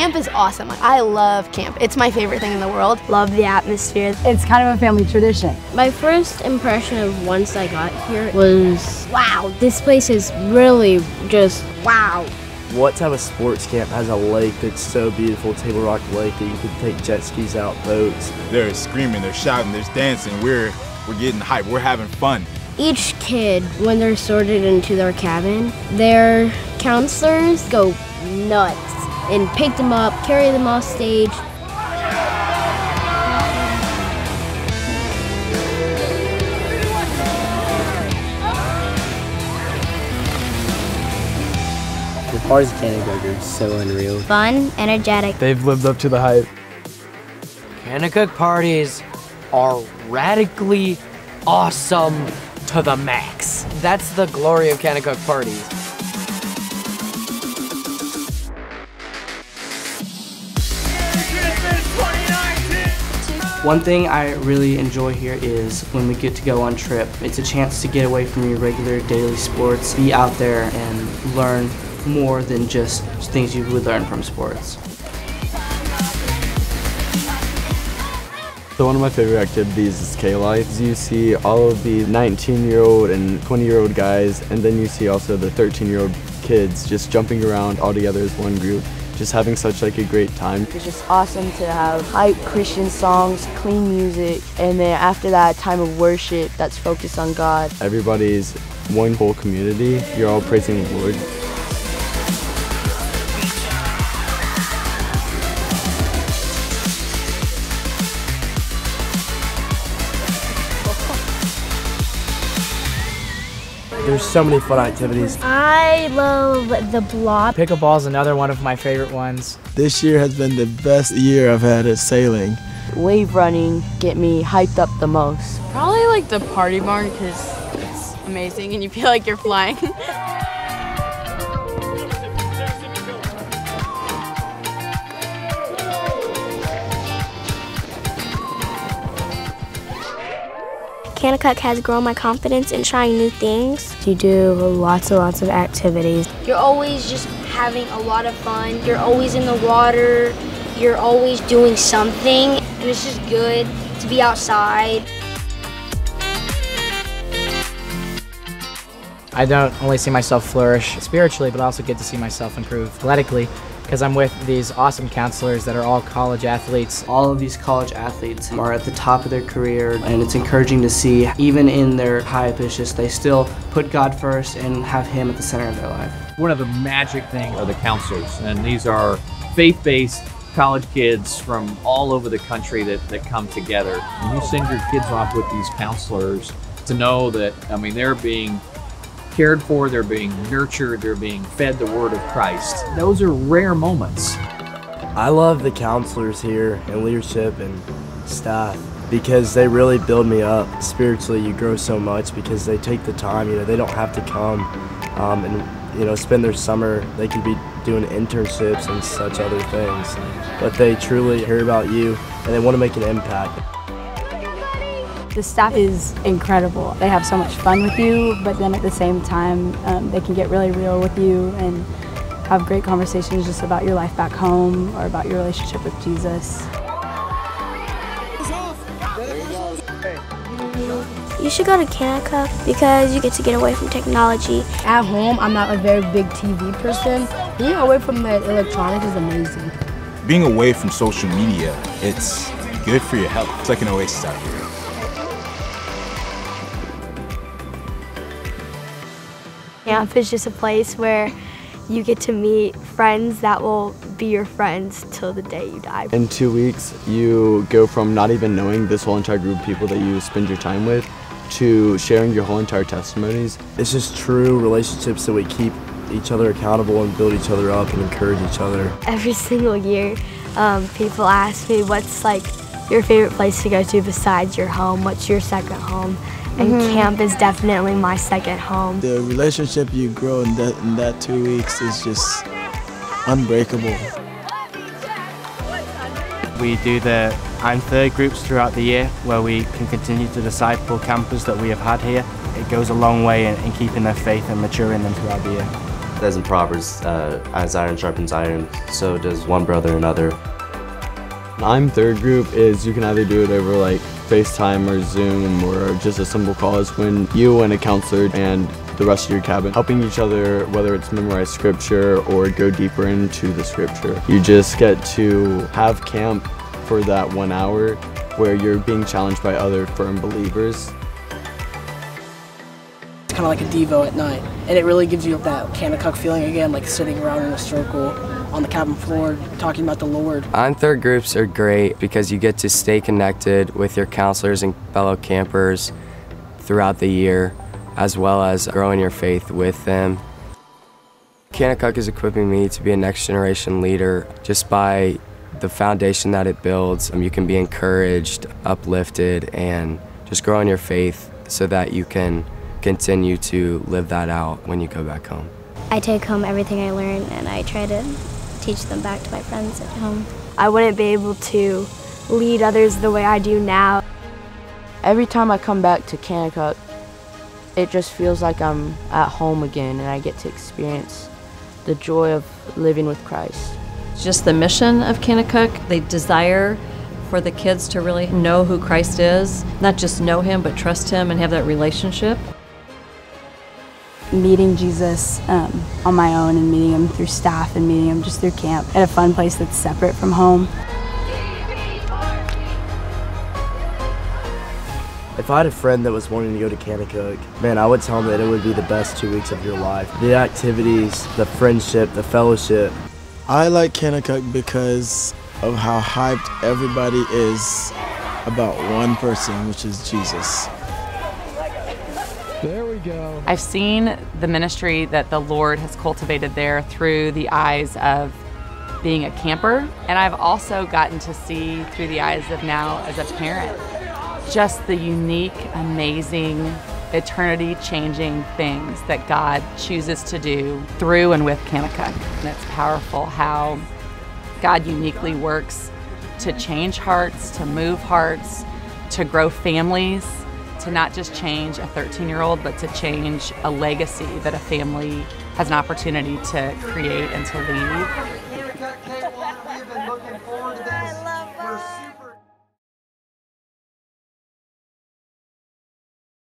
Kamp is awesome. I love camp. It's my favorite thing in the world. Love the atmosphere. It's kind of a family tradition. My first impression of once I got here was, wow, this place is really just wow. What type of sports camp has a lake that's so beautiful, Table Rock Lake, that you can take jet skis out, boats? They're screaming, they're shouting, there's dancing, we're getting hyped, we're having fun. Each kid, when they're sorted into their cabin, their counselors go nuts and pick them up, carry them off stage. The parties at Kanakuk are so unreal. Fun, energetic. They've lived up to the hype. Kanakuk parties are radically awesome to the max. That's the glory of Kanakuk parties. One thing I really enjoy here is when we get to go on trip. It's a chance to get away from your regular daily sports, be out there and learn more than just things you would learn from sports. So one of my favorite activities is K-Life. You see all of the 19-year-old and 20-year-old guys, and then you see also the 13-year-old kids just jumping around all together as one group, just having such like a great time. It's just awesome to have hype Christian songs, clean music, and then after that, a time of worship that's focused on God. Everybody's one whole community. You're all praising the Lord. There's so many fun activities. I love the blob. Pickleball is another one of my favorite ones. This year has been the best year I've had at sailing. Wave running get me hyped up the most. Probably like the party barn because it's amazing and you feel like you're flying. Kanakuk has grown my confidence in trying new things. You do lots and lots of activities. You're always just having a lot of fun. You're always in the water. You're always doing something. And it's just good to be outside. I don't only see myself flourish spiritually, but I also get to see myself improve athletically because I'm with these awesome counselors that are all college athletes. All of these college athletes are at the top of their career, and it's encouraging to see, even in their high pitches, they still put God first and have Him at the center of their life. One of the magic things are the counselors, and these are faith-based college kids from all over the country that come together. When you send your kids off with these counselors, to know that, I mean, they're being cared for, they're being nurtured, they're being fed the word of Christ. Those are rare moments. I love the counselors here and leadership and staff because they really build me up. Spiritually, you grow so much because they take the time, they don't have to come and spend their summer. They could be doing internships and such other things, but they truly hear about you and they want to make an impact. The staff is incredible. They have so much fun with you, but then at the same time, they can get really real with you and have great conversations just about your life back home or about your relationship with Jesus. You should go to Kanakuk because you get to get away from technology. At home, I'm not a very big TV person. Being away from the electronics is amazing. Being away from social media, it's good for your health. It's like an oasis out here. Camp is just a place where you get to meet friends that will be your friends till the day you die. In 2 weeks, you go from not even knowing this whole entire group of people that you spend your time with to sharing your whole entire testimonies. It's just true relationships that we keep each other accountable and build each other up and encourage each other. Every single year, people ask me, what's like your favorite place to go to besides your home? What's your second home? And camp is definitely my second home. The relationship you grow in that 2 weeks is just unbreakable. We do the I'm Third groups throughout the year where we can continue to disciple campers that we have had here. It goes a long way in keeping their faith and maturing them throughout the year. says in Proverbs, as iron sharpens iron, so does one brother another. I'm Third group is you can either do it over like FaceTime or Zoom or just a simple call. Is when you and a counselor and the rest of your cabin helping each other, whether it's memorize scripture or go deeper into the scripture. You just get to have camp for that 1 hour where you're being challenged by other firm believers. It's kind of like a Devo at night, and it really gives you that Kanakuk feeling again, like sitting around in a circle on the cabin floor talking about the Lord. I'm Third groups are great because you get to stay connected with your counselors and fellow campers throughout the year, as well as growing your faith with them. Kanakuk is equipping me to be a next generation leader just by the foundation that it builds. You can be encouraged, uplifted, and just grow in your faith so that you can continue to live that out when you go back home. I take home everything I learn and I try to teach them back to my friends at home. I wouldn't be able to lead others the way I do now. Every time I come back to Kanakuk, it just feels like I'm at home again and I get to experience the joy of living with Christ. Just the mission of Kanakuk, they desire for the kids to really know who Christ is, not just know him, but trust him and have that relationship. Meeting Jesus on my own and meeting him through staff and meeting him just through camp at a fun place that's separate from home. If I had a friend that was wanting to go to Kanakuk, man, I would tell them that it would be the best 2 weeks of your life. The activities, the friendship, the fellowship. I like Kanakuk because of how hyped everybody is about one person, which is Jesus. There we go. I've seen the ministry that the Lord has cultivated there through the eyes of being a camper, and I've also gotten to see through the eyes of now as a parent just the unique, amazing, eternity-changing things that God chooses to do through and with Kanakuk. And it's powerful how God uniquely works to change hearts, to move hearts, to grow families, to not just change a 13-year-old, but to change a legacy that a family has an opportunity to create and to leave.